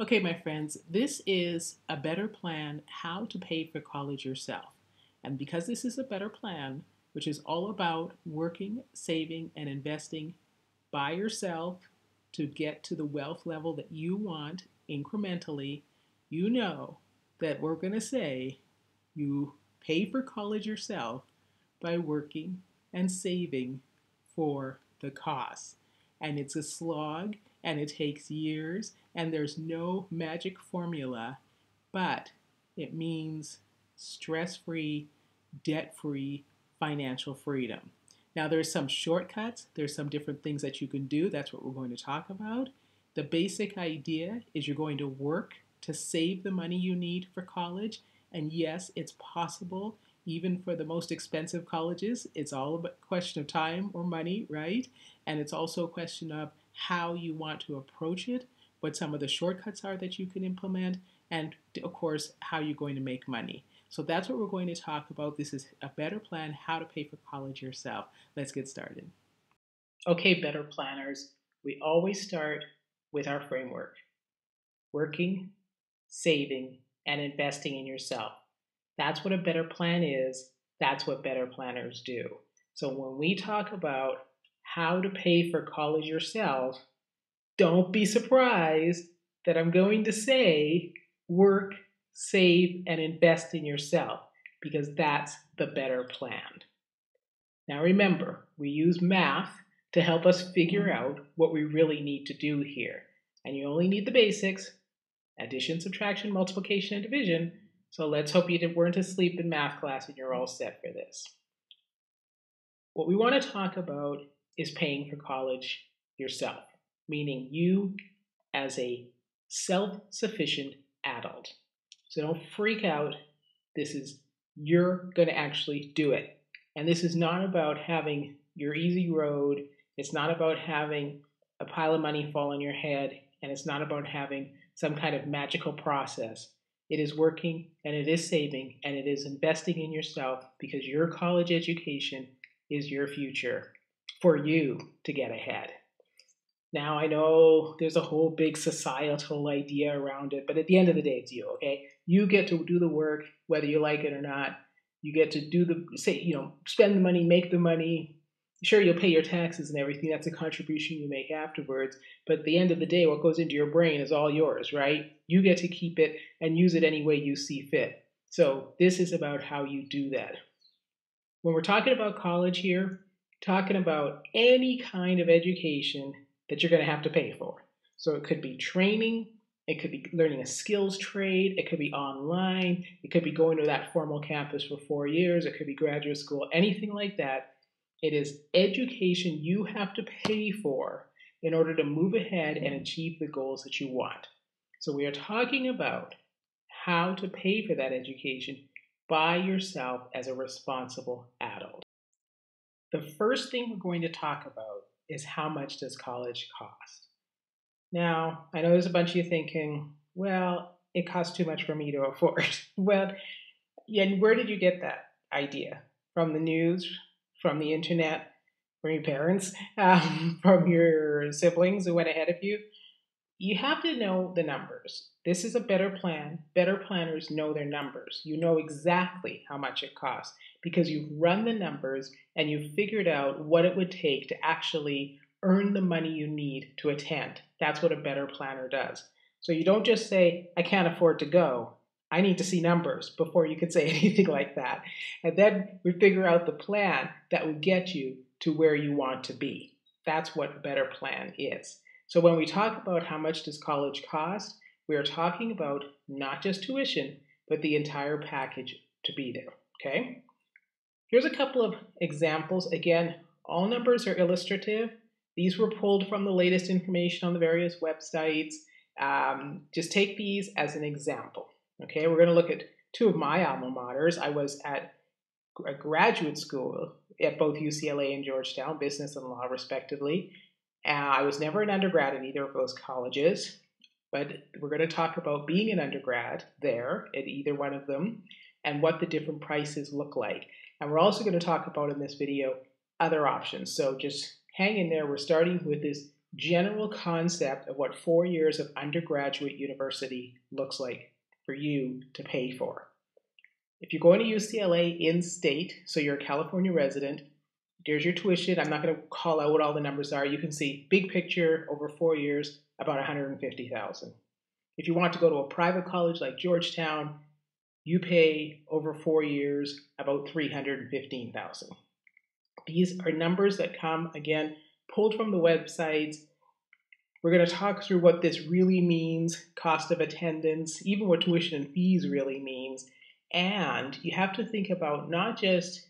Okay, my friends, this is a better plan how to pay for college yourself. And because this is a better plan, which is all about working, saving, and investing by yourself to get to the wealth level that you want incrementally, you know that we're going to say you pay for college yourself by working and saving for the costs. And it's a slog and it takes years and there's no magic formula, but it means stress free, debt free financial freedom. Now, there's some shortcuts, there's some different things that you can do. That's what we're going to talk about. The basic idea is you're going to work to save the money you need for college. And yes, it's possible, even for the most expensive colleges. It's all a question of time or money, right? And it's also a question of how you want to approach it, what some of the shortcuts are that you can implement, and of course, how you're going to make money. So that's what we're going to talk about. This is a better plan, how to pay for college yourself. Let's get started. Okay, better planners, we always start with our framework: working, saving, and investing in yourself. That's what a better plan is. That's what better planners do. So when we talk about how to pay for college yourself, don't be surprised that I'm going to say work, save, and invest in yourself, because that's the better plan. Now remember, we use math to help us figure out what we really need to do here. And you only need the basics: addition, subtraction, multiplication, and division. So let's hope you weren't asleep in math class and you're all set for this. What we want to talk about is paying for college yourself, meaning you as a self-sufficient adult. So don't freak out. You're going to actually do it. And this is not about having your easy road. It's not about having a pile of money fall on your head. And it's not about having some kind of magical process. It is working and it is saving and it is investing in yourself, because your college education is your future for you to get ahead. Now, I know there's a whole big societal idea around it, but at the end of the day, it's you, okay? You get to do the work, whether you like it or not. You get to spend the money, make the money. Sure, you'll pay your taxes and everything. That's a contribution you make afterwards. But at the end of the day, what goes into your brain is all yours, right? You get to keep it and use it any way you see fit. So this is about how you do that. When we're talking about college here, talking about any kind of education that you're going to have to pay for. So it could be training, it could be learning a skills trade, it could be online, it could be going to that formal campus for 4 years, it could be graduate school, anything like that. It is education you have to pay for in order to move ahead and achieve the goals that you want. So we are talking about how to pay for that education by yourself as a responsible adult. The first thing we're going to talk about is how much does college cost? Now, I know there's a bunch of you thinking, well, it costs too much for me to afford. Well, yeah, and where did you get that idea? From the news, from the internet, from your parents, from your siblings who went ahead of you? You have to know the numbers. This is a better plan. Better planners know their numbers. You know exactly how much it costs because you've run the numbers and you've figured out what it would take to actually earn the money you need to attend. That's what a better planner does. So you don't just say, I can't afford to go. I need to see numbers before you can say anything like that. And then we figure out the plan that will get you to where you want to be. That's what a better plan is. So when we talk about how much does college cost, we are talking about not just tuition, but the entire package to be there, okay? Here's a couple of examples. Again, all numbers are illustrative. These were pulled from the latest information on the various websites. Just take these as an example, okay? We're going to look at two of my alma maters. I was at a graduate school at both UCLA and Georgetown, business and law respectively. I was never an undergrad at either of those colleges, but we're going to talk about being an undergrad there at either one of them and what the different prices look like. And we're also going to talk about in this video other options. So just hang in there. We're starting with this general concept of what 4 years of undergraduate university looks like for you to pay for. If you're going to UCLA in-state, so you're a California resident, there's your tuition. I'm not going to call out what all the numbers are. You can see big picture over 4 years, about $150,000. If you want to go to a private college like Georgetown, you pay over 4 years about $315,000. These are numbers that come, again, pulled from the websites. We're going to talk through what this really means, cost of attendance, even what tuition and fees really means. And you have to think about not just,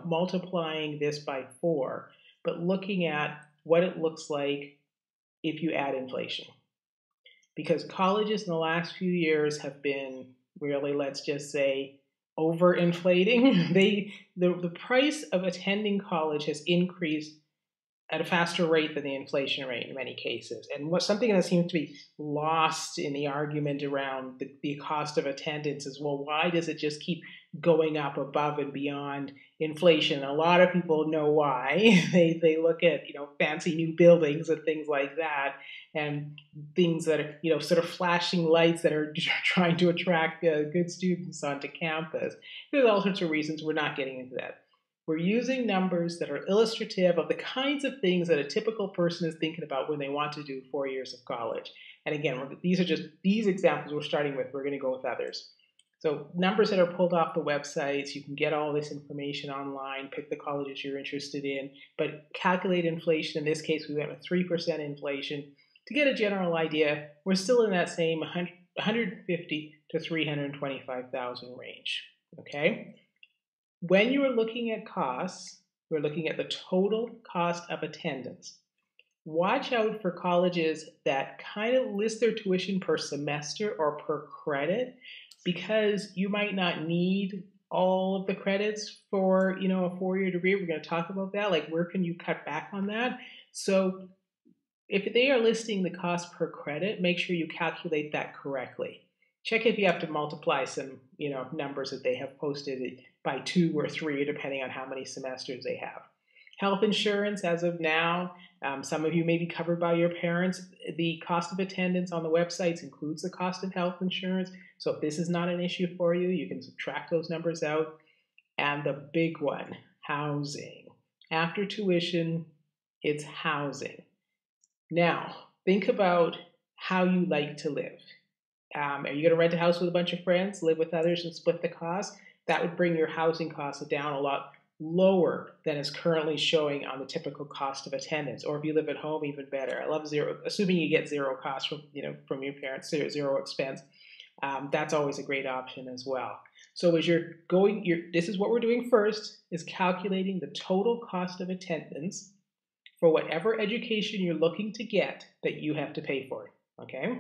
multiplying this by 4, but looking at what it looks like if you add inflation. Because colleges in the last few years have been really, let's just say, overinflating. The price of attending college has increased at a faster rate than the inflation rate in many cases. And something that seems to be lost in the argument around the cost of attendance is, well, why does it just keep going up above and beyond inflation? A lot of people know why. They look at, fancy new buildings and things like that, and things that are, sort of flashing lights that are trying to attract good students onto campus. There's all sorts of reasons. We're not getting into that. We're using numbers that are illustrative of the kinds of things that a typical person is thinking about when they want to do 4 years of college. And again, these are just these examples we're starting with. We're going to go with others. So numbers that are pulled off the websites, you can get all this information online, pick the colleges you're interested in, but calculate inflation. In this case, we went with 3% inflation. To get a general idea, we're still in that same 150 to 325,000 range, okay? When you are looking at costs, we're looking at the total cost of attendance. Watch out for colleges that kind of list their tuition per semester or per credit, because you might not need all of the credits for, a 4-year degree. We're going to talk about that. Like, where can you cut back on that? So if they are listing the cost per credit, make sure you calculate that correctly. Check if you have to multiply some, numbers that they have posted by 2 or 3, depending on how many semesters they have. Health insurance, as of now, some of you may be covered by your parents. The cost of attendance on the websites includes the cost of health insurance. So if this is not an issue for you, you can subtract those numbers out. And the big one, housing. After tuition, it's housing. Now, think about how you like to live. Are you going to rent a house with a bunch of friends, live with others, and split the cost? That would bring your housing costs down a lot lower than is currently showing on the typical cost of attendance. Or if you live at home, even better. I love zero, assuming you get zero cost from your parents, zero expense. That's always a great option as well. So as you're going, this is what we're doing first, is calculating the total cost of attendance for whatever education you're looking to get that you have to pay for, okay?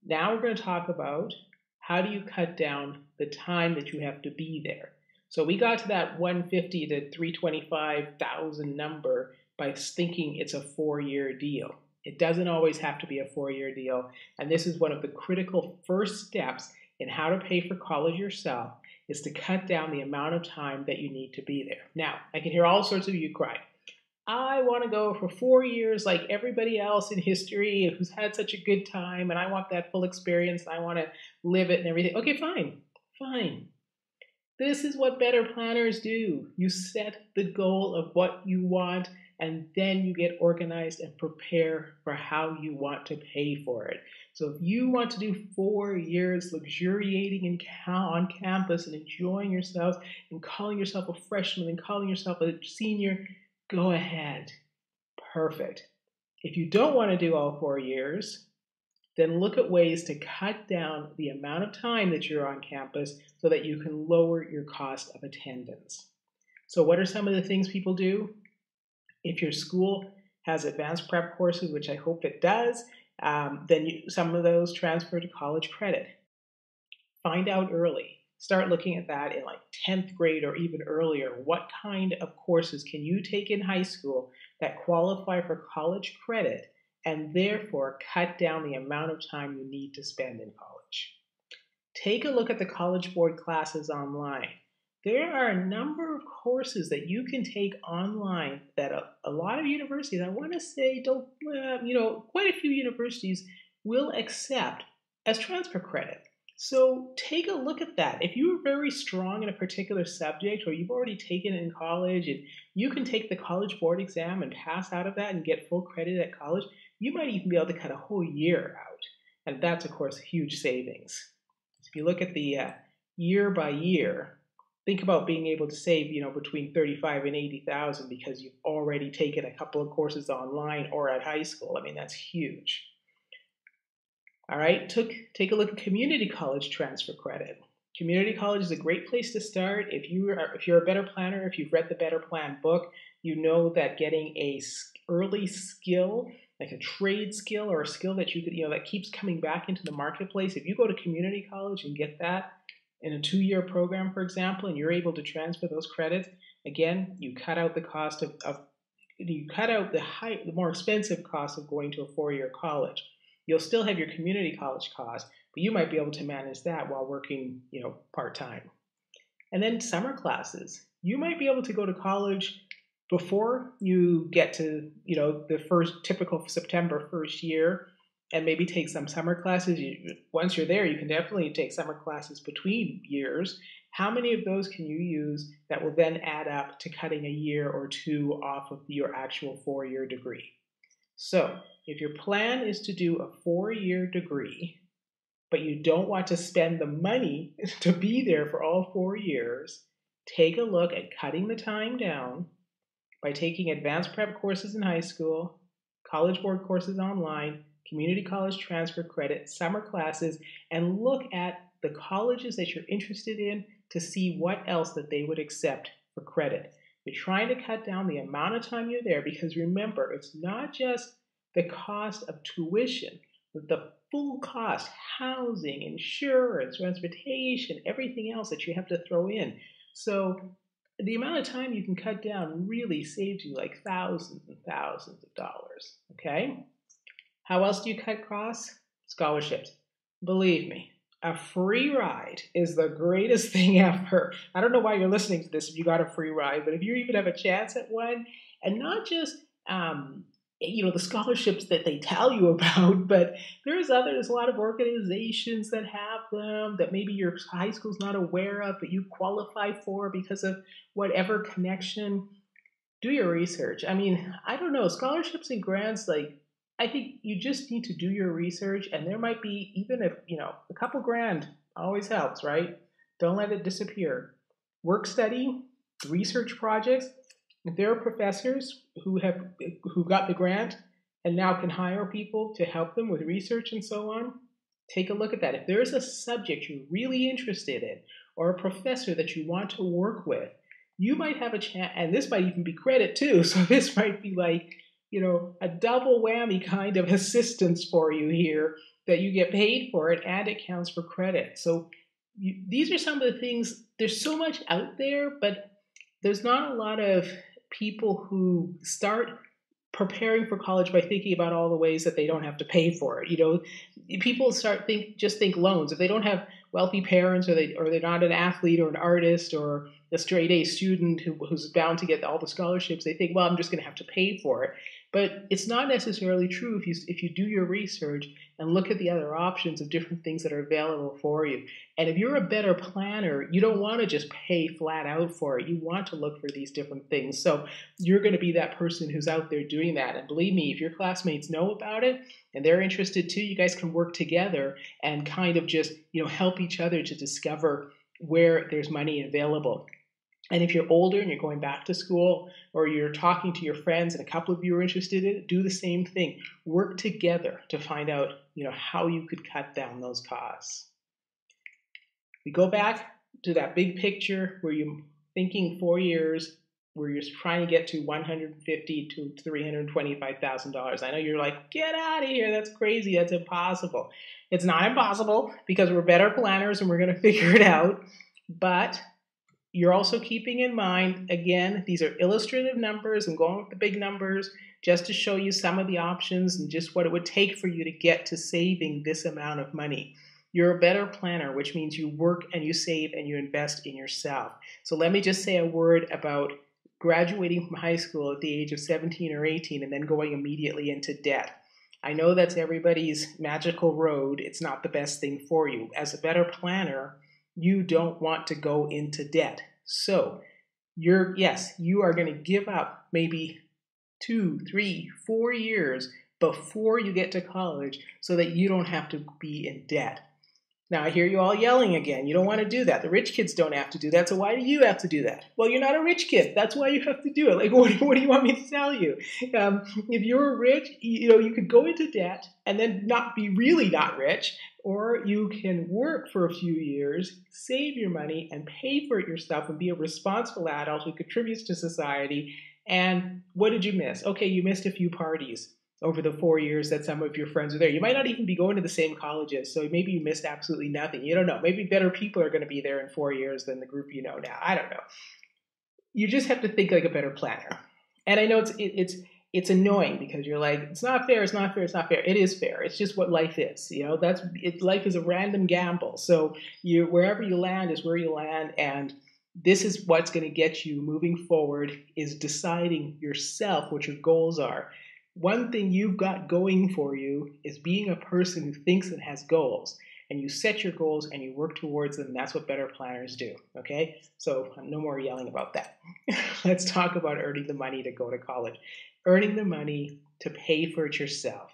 Now we're going to talk about how do you cut down the time that you have to be there. So we got to that 150 to 325,000 number by thinking it's a 4-year deal. It doesn't always have to be a 4-year deal. And this is one of the critical first steps in how to pay for college yourself, is to cut down the amount of time that you need to be there. Now, I can hear all sorts of you cry. I want to go for 4 years like everybody else in history who's had such a good time, and I want that full experience, and I want to live it and everything. Okay, fine. This is what better planners do. You set the goal of what you want, and then you get organized and prepare for how you want to pay for it. So if you want to do 4 years luxuriating on campus and enjoying yourself and calling yourself a freshman and calling yourself a senior, go ahead. Perfect. If you don't want to do all 4 years, then look at ways to cut down the amount of time that you're on campus so that you can lower your cost of attendance. So what are some of the things people do? If your school has advanced prep courses, which I hope it does, then some of those transfer to college credit. Find out early. Start looking at that in like 10th grade or even earlier. What kind of courses can you take in high school that qualify for college credit and therefore cut down the amount of time you need to spend in college? Take a look at the College Board classes online. there are a number of courses that you can take online that a lot of universities, I want to say, don't, quite a few universities will accept as transfer credit. So take a look at that. If you are very strong in a particular subject or you've already taken it in college and you can take the College Board exam and pass out of that and get full credit at college, you might even be able to cut a whole year out. And that's, of course, huge savings. If you look at the year by year, think about being able to save, between 35 and 80,000 because you've already taken a couple of courses online or at high school. I mean, that's huge. All right, take a look at community college transfer credit. Community college is a great place to start. If you're a better planner, if you've read the Better Plan book, you know that getting a early skill, like a trade skill or a skill that you could, that keeps coming back into the marketplace. If you go to community college and get that in a 2-year program, for example, and you're able to transfer those credits, again, you cut out the cost you cut out the more expensive cost of going to a 4-year college. You'll still have your community college cost, but you might be able to manage that while working, part-time. And then summer classes. You might be able to go to college before you get to, the first typical September first year and maybe take some summer classes. Once you're there, you can definitely take summer classes between years. How many of those can you use that will then add up to cutting a year or 2 off of your actual 4-year degree? So if your plan is to do a 4-year degree, but you don't want to spend the money to be there for all 4 years, take a look at cutting the time down by taking advanced prep courses in high school, College Board courses online, community college transfer credit, summer classes, and look at the colleges that you're interested in to see what else that they would accept for credit. You're trying to cut down the amount of time you're there because remember, it's not just the cost of tuition, but the full cost, housing, insurance, transportation, everything else that you have to throw in. So the amount of time you can cut down really saves you like thousands and thousands of dollars, okay? How else do you cut costs? Scholarships. Believe me, a free ride is the greatest thing ever. I don't know why you're listening to this if you got a free ride, but if you even have a chance at one, and not just the scholarships that they tell you about, but there's a lot of organizations that have them that maybe your high school's not aware of, but you qualify for because of whatever connection. Do your research. I mean, I don't know, scholarships and grants, I think you just need to do your research, and there might be, even if, a couple grand always helps, right? Don't let it disappear. Work study, research projects. If there are professors who got the grant and now can hire people to help them with research and so on, take a look at that. If there's a subject you're really interested in or a professor that you want to work with, you might have a chance, and this might even be credit too, so this might be like, a double whammy kind of assistance for you here that you get paid for it and it counts for credit. So these are some of the things, there's so much out there, but there's not a lot of people who start preparing for college by thinking about all the ways that they don't have to pay for it. People just think loans. If they don't have wealthy parents or they're not an athlete or an artist or a straight A student who's bound to get all the scholarships, they think, well, I'm just going to have to pay for it. But it's not necessarily true if you do your research and look at the other options of different things that are available for you. And if you're a better planner, you don't want to just pay flat out for it. You want to look for these different things. So you're going to be that person who's out there doing that. And believe me, if your classmates know about it and they're interested too, you guys can work together and kind of just, help each other to discover where there's money available. And if you're older and you're going back to school or you're talking to your friends and a couple of you are interested in it, do the same thing. Work together to find out, how you could cut down those costs. We go back to that big picture where you're thinking 4 years, where you're trying to get to $150,000 to $325,000. I know you're like, get out of here. That's crazy. That's impossible. It's not impossible because we're better planners and we're going to figure it out. But you're also keeping in mind, again, these are illustrative numbers. I'm going with the big numbers just to show you some of the options and just what it would take for you to get to saving this amount of money. You're a better planner, which means you work and you save and you invest in yourself. So let me just say a word about graduating from high school at the age of 17 or 18 and then going immediately into debt. I know that's everybody's magical road. It's not the best thing for you. As a better planner, you don't want to go into debt. So you are going to give up maybe 2, 3, 4 years before you get to college so that you don't have to be in debt. Now, I hear you all yelling again. You don't want to do that. The rich kids don't have to do that. So why do you have to do that? Well, you're not a rich kid. That's why you have to do it. Like, what do you want me to tell you? If you're rich, you could go into debt and then not be really not rich, or you can work for a few years, save your money, and pay for it yourself and be a responsible adult who contributes to society. And what did you miss? Okay, you missed a few parties over the 4 years that some of your friends are there. You might not even be going to the same colleges, so maybe you missed absolutely nothing. You don't know. Maybe better people are going to be there in 4 years than the group you know now. I don't know. You just have to think like a better planner. And I know it's annoying because you're like, it's not fair, it's not fair, it's not fair. It is fair. It's just what life is. Life is a random gamble. So wherever you land is where you land, and this is what's going to get you moving forward, is deciding yourself what your goals are. One thing you've got going for you is being a person who thinks and has goals. And you set your goals and you work towards them. That's what better planners do, okay? So no more yelling about that. Let's talk about earning the money to go to college. Earning the money to pay for it yourself.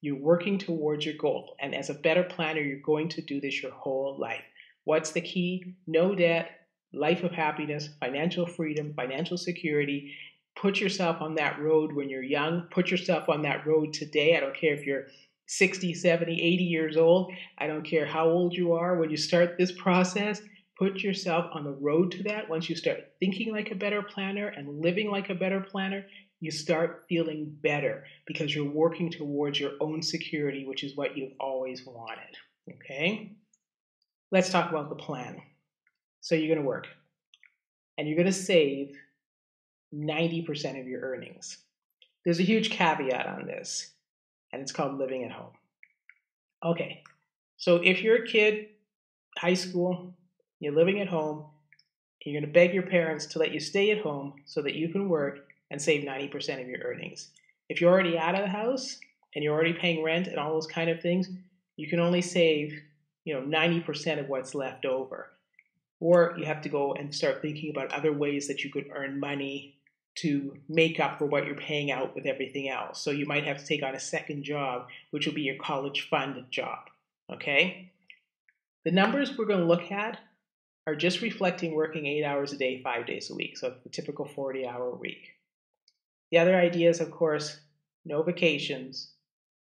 You're working towards your goal. And as a better planner, you're going to do this your whole life. What's the key? No debt, life of happiness, financial freedom, financial security. Put yourself on that road when you're young. Put yourself on that road today. I don't care if you're 60, 70, 80 years old. I don't care how old you are. When you start this process, put yourself on the road to that. Once you start thinking like a better planner and living like a better planner, you start feeling better because you're working towards your own security, which is what you've always wanted. Okay? Let's talk about the plan. So you're going to work and you're going to save 90% of your earnings. There's a huge caveat on this, and it's called living at home. Okay, so if you're a kid, high school, you're living at home, you're going to beg your parents to let you stay at home so that you can work and save 90% of your earnings. If you're already out of the house and you're already paying rent and all those kind of things, you can only save 90% of what's left over. Or you have to go and start thinking about other ways that you could earn money to make up for what you're paying out with everything else. So you might have to take on a second job, which will be your college fund job, okay? The numbers we're going to look at are just reflecting working 8 hours a day, 5 days a week. So it's the typical 40-hour week. The other ideas, of course, no vacations,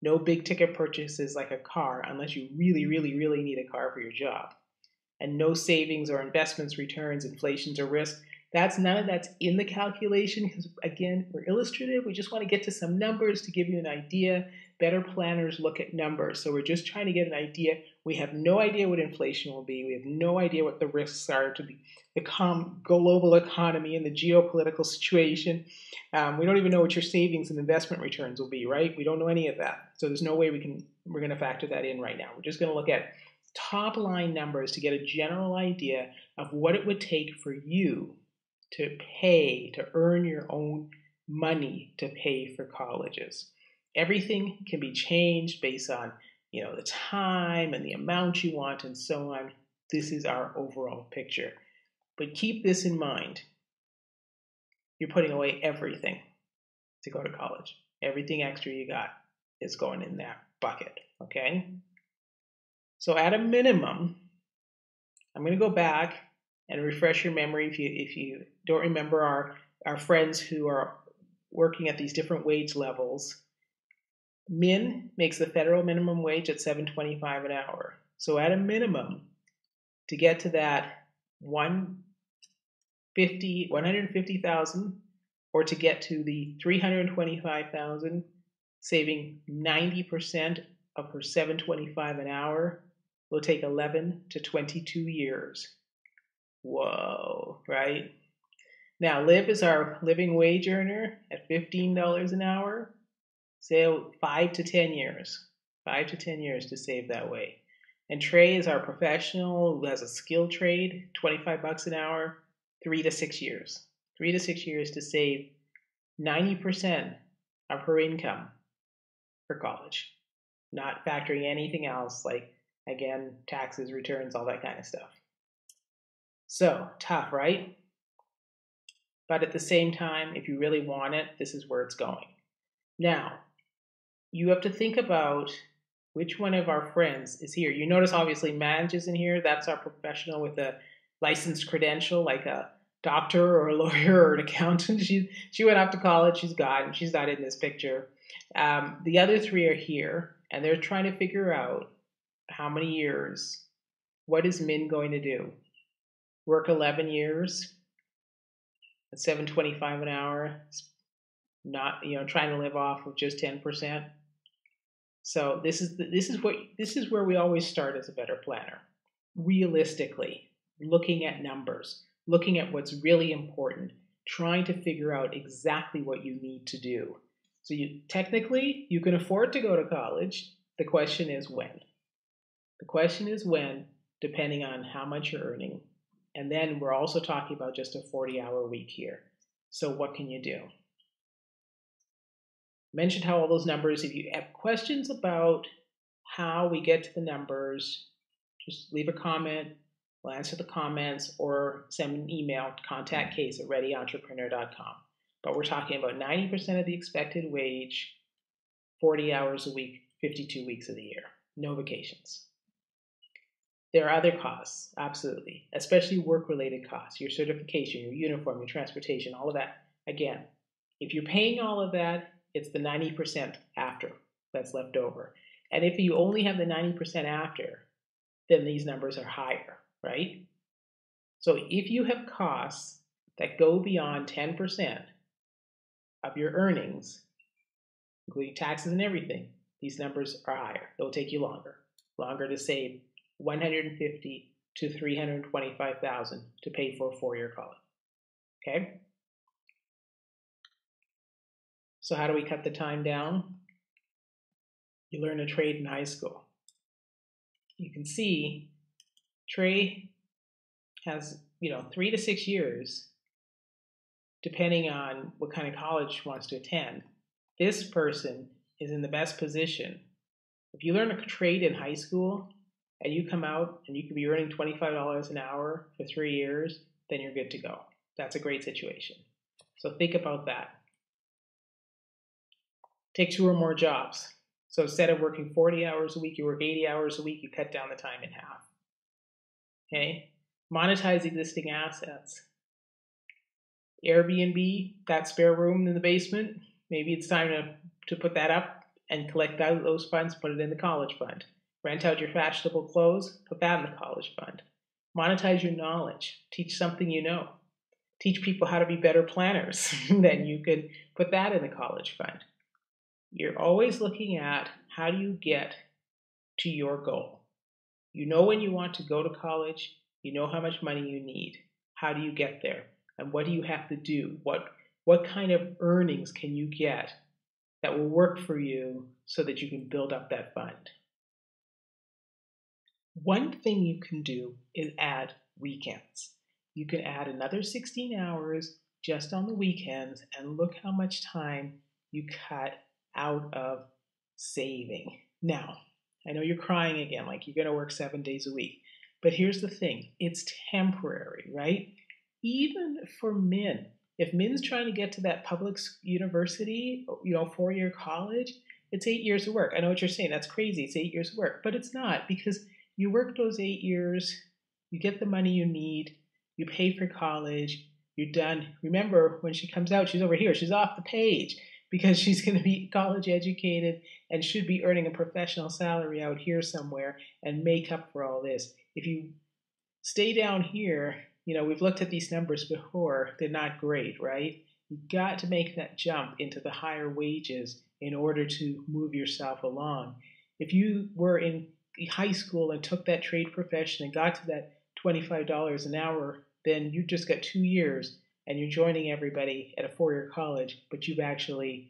no big ticket purchases like a car, unless you really, really, really need a car for your job, and no savings or investments, returns, inflations, or risk. None of that's in the calculation because, again, we're illustrative. We just want to get to some numbers to give you an idea. Better planners look at numbers. So we're just trying to get an idea. We have no idea what inflation will be. We have no idea what the risks are to the global economy and the geopolitical situation. We don't even know what your savings and investment returns will be, right? We don't know any of that. So there's no way we're going to factor that in right now. We're just going to look at top line numbers to get a general idea of what it would take for you to earn your own money to pay for colleges. Everything can be changed based on, the time and the amount you want and so on. This is our overall picture. But keep this in mind. You're putting away everything to go to college. Everything extra you got is going in that bucket, okay? So at a minimum, I'm going to go back and refresh your memory if you don't remember our friends who are working at these different wage levels. Min makes the federal minimum wage at $7.25 an hour. So at a minimum, to get to that 150,000, or to get to the 325,000, saving 90% of her $7.25 an hour will take 11 to 22 years. Whoa, right? Now, Liv is our living wage earner at $15 an hour. So 5 to 10 years. 5 to 10 years to save that way. And Trey is our professional who has a skilled trade, $25 an hour, 3 to 6 years. 3 to 6 years to save 90% of her income for college, not factoring anything else like, again, taxes, returns, all that kind of stuff. So, tough, right? But at the same time, if you really want it, this is where it's going. Now, you have to think about which one of our friends is here. You notice obviously Madge is in here. That's our professional with a licensed credential, like a doctor or a lawyer or an accountant. She went off to college. She's not in this picture. The other three are here, and they're trying to figure out how many years. What is Min going to do? Work 11 years at $7.25 an hour, not trying to live off of just 10%. So this is where we always start as a better planner. Realistically, looking at numbers, looking at what's really important, trying to figure out exactly what you need to do. So technically you can afford to go to college. The question is when. The question is when, depending on how much you're earning. And then we're also talking about just a 40-hour week here. So what can you do? Mentioned how all those numbers, if you have questions about how we get to the numbers, just leave a comment. We'll answer the comments or send an email, contactcase@readyentrepreneur.com. But we're talking about 90% of the expected wage, 40 hours a week, 52 weeks of the year, no vacations. There are other costs, absolutely, especially work-related costs, your certification, your uniform, your transportation, all of that. Again, if you're paying all of that, it's the 90% after that's left over. And if you only have the 90% after, then these numbers are higher, right? So if you have costs that go beyond 10% of your earnings, including taxes and everything, these numbers are higher. They'll take you longer to save $150,000 to $325,000 to pay for a 4-year college. Okay? So how do we cut the time down? You learn a trade in high school. You can see Trey has 3 to 6 years, depending on what kind of college she wants to attend. This person is in the best position. If you learn a trade in high school and you come out and you could be earning $25 an hour for 3 years, then you're good to go. That's a great situation. So think about that. Take 2 or more jobs. So instead of working 40 hours a week, you work 80 hours a week, you cut down the time in half. Okay? Monetize existing assets. Airbnb, that spare room in the basement, maybe it's time to put that up and collect out those funds, put it in the college fund. Rent out your fashionable clothes, put that in the college fund. Monetize your knowledge. Teach something you know. Teach people how to be better planners. Then you could put that in the college fund. You're always looking at how do you get to your goal. You know when you want to go to college. You know how much money you need. How do you get there? And what do you have to do? What kind of earnings can you get that will work for you so that you can build up that fund? One thing you can do is add weekends. You can add another 16 hours just on the weekends and look how much time you cut out of saving. Now, I know you're crying again, like you're going to work 7 days a week. But here's the thing, it's temporary, right? Even for Min, if Min's trying to get to that public university, 4-year college, it's 8 years of work. I know what you're saying, that's crazy, it's 8 years of work, but it's not, because you work those 8 years, you get the money you need, you pay for college, you're done. Remember, when she comes out, she's over here, she's off the page, because she's going to be college educated and should be earning a professional salary out here somewhere and make up for all this. If you stay down here, we've looked at these numbers before, they're not great, right? You've got to make that jump into the higher wages in order to move yourself along. If you were in high school and took that trade profession and got to that $25 an hour, then you just got 2 years and you're joining everybody at a 4-year college, but you actually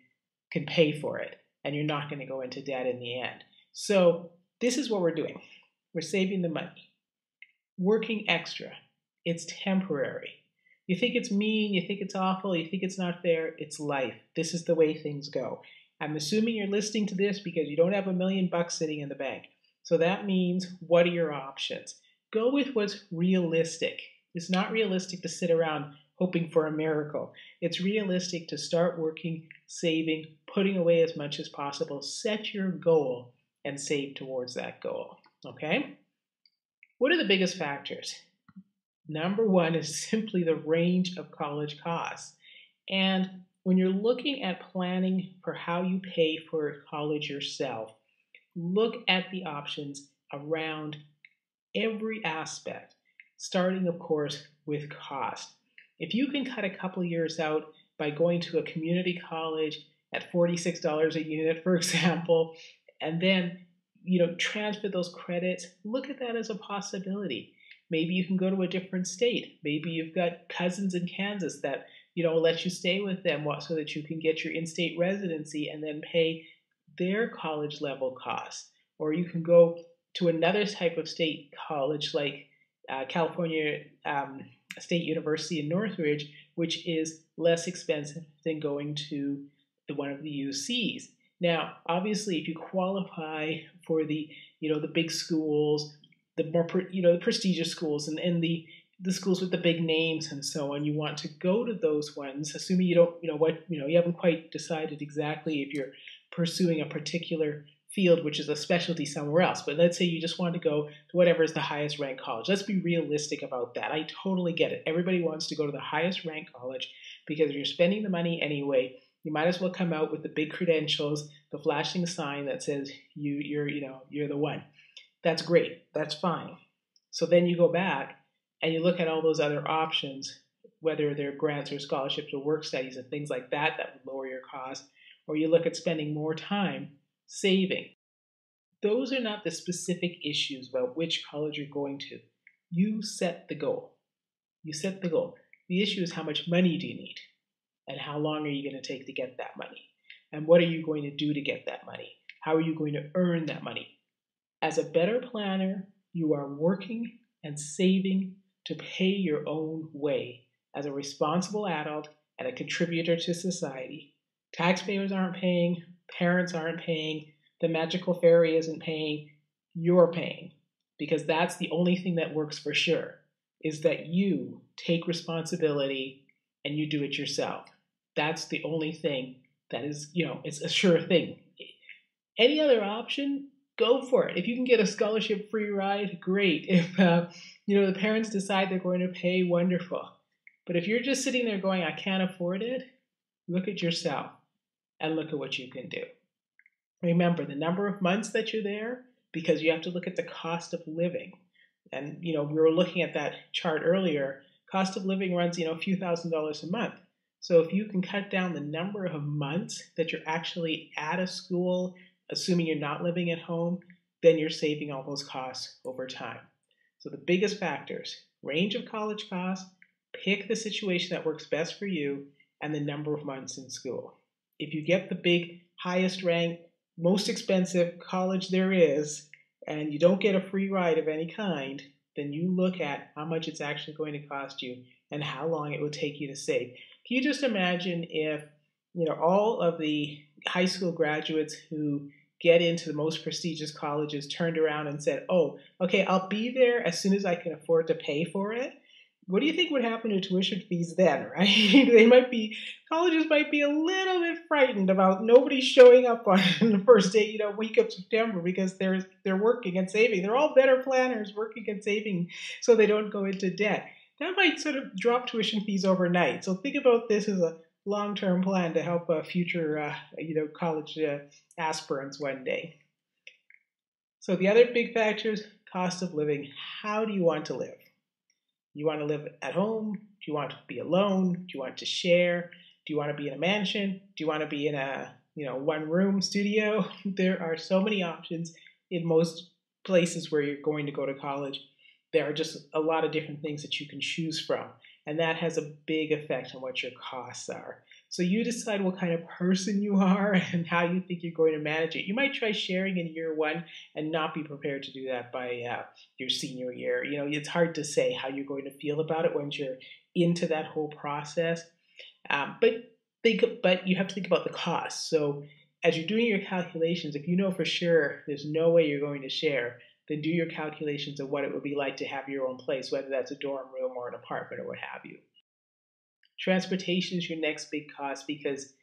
can pay for it and you're not going to go into debt in the end. So this is what we're doing. We're saving the money. Working extra. It's temporary. You think it's mean, you think it's awful, you think it's not fair. It's life. This is the way things go. I'm assuming you're listening to this because you don't have $1,000,000 sitting in the bank. So that means, what are your options? Go with what's realistic. It's not realistic to sit around hoping for a miracle. It's realistic to start working, saving, putting away as much as possible. Set your goal and save towards that goal. Okay? What are the biggest factors? Number one is simply the range of college costs. And when you're looking at planning for how you pay for college yourself, look at the options around every aspect, starting, of course, with cost. If you can cut a couple years out by going to a community college at $46 a unit, for example, and then transfer those credits, look at that as a possibility. Maybe you can go to a different state. Maybe you've got cousins in Kansas that let you stay with them so that you can get your in-state residency and then pay their college level costs. Or you can go to another type of state college like California State University in Northridge, which is less expensive than going to one of the UCs. Now, obviously, if you qualify for the big schools, the more the prestigious schools and the schools with the big names and so on, you want to go to those ones, assuming you haven't quite decided exactly if you're pursuing a particular field, which is a specialty somewhere else. But let's say you just want to go to whatever is the highest ranked college. Let's be realistic about that. I totally get it. Everybody wants to go to the highest ranked college because if you're spending the money anyway, you might as well come out with the big credentials, the flashing sign that says you're the one. That's great. That's fine. So then you go back and you look at all those other options, whether they're grants or scholarships or work studies and things like that would lower your cost, or you look at spending more time saving. Those are not the specific issues about which college you're going to. You set the goal. You set the goal. The issue is how much money do you need? And how long are you going to take to get that money? And what are you going to do to get that money? How are you going to earn that money? As a better planner, you are working and saving to pay your own way as a responsible adult and a contributor to society. Taxpayers aren't paying, parents aren't paying, the magical fairy isn't paying, you're paying. Because that's the only thing that works for sure, is that you take responsibility and you do it yourself. That's the only thing that is, it's a sure thing. Any other option, go for it. If you can get a scholarship free ride, great. If, the parents decide they're going to pay, wonderful. But if you're just sitting there going, I can't afford it, look at yourself and look at what you can do. Remember the number of months that you're there, because you have to look at the cost of living. And, we were looking at that chart earlier. Cost of living runs, a few $1,000s a month. So if you can cut down the number of months that you're actually at a school, assuming you're not living at home, then you're saving all those costs over time. So the biggest factors, range of college costs, pick the situation that works best for you, and the number of months in school. If you get the big, highest ranked, most expensive college there is, and you don't get a free ride of any kind, then you look at how much it's actually going to cost you and how long it will take you to save. Can you just imagine if, all of the high school graduates who get into the most prestigious colleges turned around and said, oh, okay, I'll be there as soon as I can afford to pay for it? What do you think would happen to tuition fees then, right? Colleges might be a little bit frightened about nobody showing up on the first day, week of September, because they're working and saving. They're all better planners working and saving so they don't go into debt. That might sort of drop tuition fees overnight. So think about this as a long-term plan to help future, college aspirants one day. So the other big factors, cost of living. How do you want to live? You want to live at home? Do you want to be alone? Do you want to share? Do you want to be in a mansion? Do you want to be in a one-room studio? There are so many options in most places where you're going to go to college. There are just a lot of different things that you can choose from, and that has a big effect on what your costs are. So you decide what kind of person you are and how you think you're going to manage it. You might try sharing in year one and not be prepared to do that by your senior year. You know, it's hard to say how you're going to feel about it once you're into that whole process. But you have to think about the cost. So as you're doing your calculations, if you know for sure there's no way you're going to share, then do your calculations of what it would be like to have your own place, whether that's a dorm room or an apartment or what have you. Transportation is your next big cost because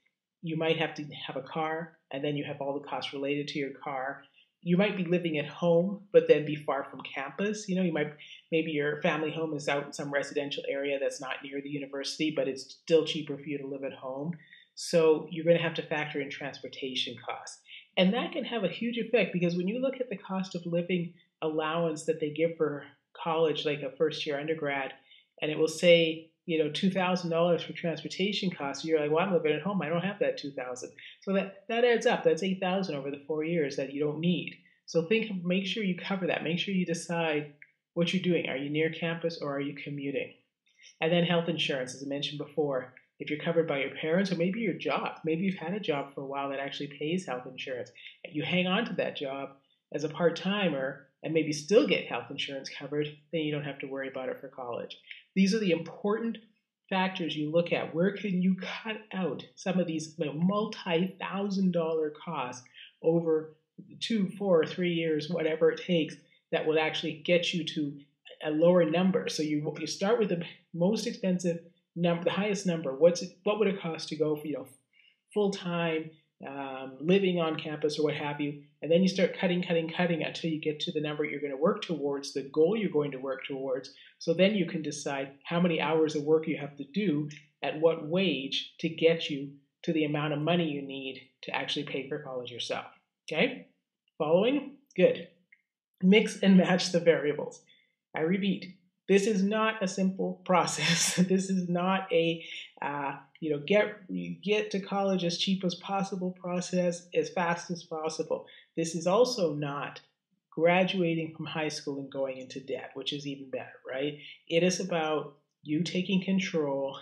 you might have to have a car and then you have all the costs related to your car. You might be living at home, but then be far from campus. You know, maybe your family home is out in some residential area that's not near the university, but it's still cheaper for you to live at home. So you're going to have to factor in transportation costs. And that can have a huge effect because when you look at the cost of living allowance that they give for college, like a first year undergrad, and it will say, $2,000 for transportation costs. You're like, well, I'm living at home. I don't have that $2,000. So that adds up. That's $8,000 over the 4 years that you don't need. So make sure you cover that. Make sure you decide what you're doing. Are you near campus or are you commuting? And then health insurance, as I mentioned before, if you're covered by your parents or maybe your job. Maybe you've had a job for a while that actually pays health insurance. And you hang on to that job as a part-timer and maybe still get health insurance covered, then you don't have to worry about it for college. These are the important factors you look at. Where can you cut out some of these multi-$1,000 costs over 2, 4, 3 years, whatever it takes, that will actually get you to a lower number. So you start with the most expensive number, the highest number. What would it cost to go for full-time, living on campus or what have you, and then you start cutting until you get to the number you're going to work towards, the goal you're going to work towards. So then you can decide how many hours of work you have to do at what wage to get you to the amount of money you need to actually pay for college yourself. Okay? Following? Good. Mix and match the variables. I repeat, this is not a simple process. This is not a get to college as cheap as possible process, as fast as possible. This is also not graduating from high school and going into debt, which is even better, right? It is about you taking control,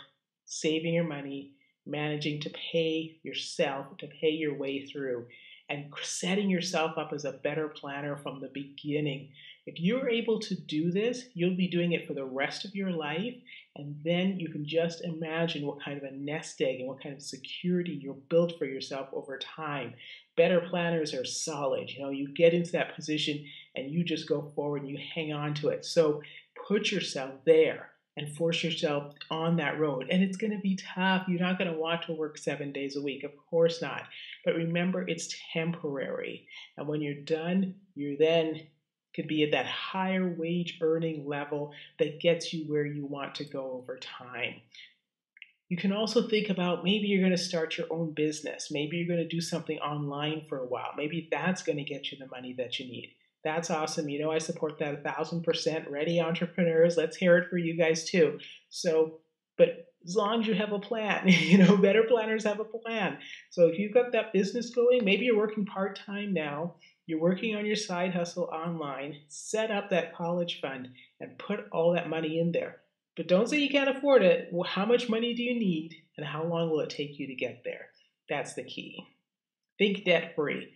saving your money, managing to pay yourself, to pay your way through, and setting yourself up as a better planner from the beginning. If you're able to do this, you'll be doing it for the rest of your life, and then you can just imagine what kind of a nest egg and what kind of security you'll build for yourself over time. Better planners are solid. You get into that position and you just go forward and you hang on to it. So put yourself there and force yourself on that road. And it's going to be tough. You're not going to want to work 7 days a week. Of course not. But remember, it's temporary. And when you're done, you then could be at that higher wage earning level that gets you where you want to go over time. You can also think about maybe you're going to start your own business. Maybe you're going to do something online for a while. Maybe that's going to get you the money that you need. That's awesome. I support that 1,000%. Ready, entrepreneurs? Let's hear it for you guys too. But as long as you have a plan, better planners have a plan. So if you've got that business going, maybe you're working part-time now, you're working on your side hustle online, set up that college fund and put all that money in there. But don't say you can't afford it. Well, how much money do you need and how long will it take you to get there? That's the key. Think debt-free.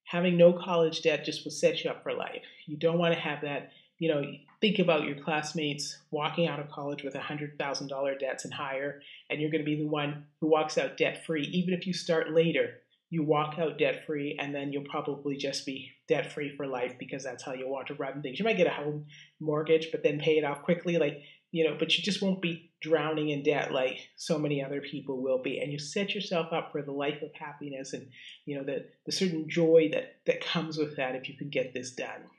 Having no college debt just will set you up for life. You don't want to have that. Think about your classmates walking out of college with $100,000 debts and higher, and you're going to be the one who walks out debt-free. Even if you start later, you walk out debt-free, and then you'll probably just be debt-free for life because that's how you want to run things. You might get a home mortgage, but then pay it off quickly, but you just won't be drowning in debt like so many other people will be. And you set yourself up for the life of happiness and, the certain joy that comes with that if you can get this done.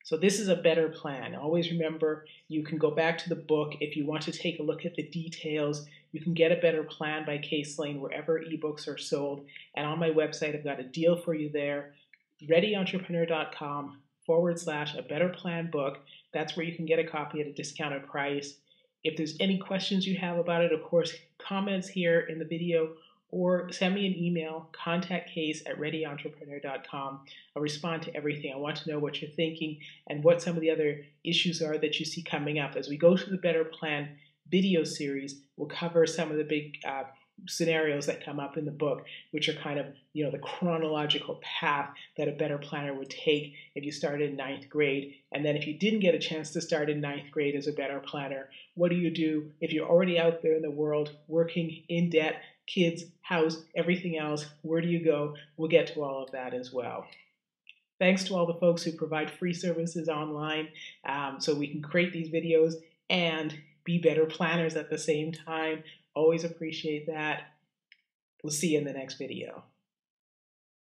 So this is a better plan. Always remember, you can go back to the book. If you want to take a look at the details, you can get a better plan by Case Lane wherever ebooks are sold. And on my website, I've got a deal for you there, readyentrepreneur.com/a better plan book. That's where you can get a copy at a discounted price. If there's any questions you have about it, of course, comments here in the video, or send me an email, contactcase@readyentrepreneur.com. I'll respond to everything. I want to know what you're thinking and what some of the other issues are that you see coming up. As we go through the Better Plan video series, we'll cover some of the big scenarios that come up in the book, which are kind of, the chronological path that a better planner would take if you started in ninth grade. And then if you didn't get a chance to start in ninth grade as a better planner, what do you do if you're already out there in the world working in debt, kids, house, everything else? Where do you go? We'll get to all of that as well. Thanks to all the folks who provide free services online so we can create these videos and be better planners at the same time. Always appreciate that. We'll see you in the next video.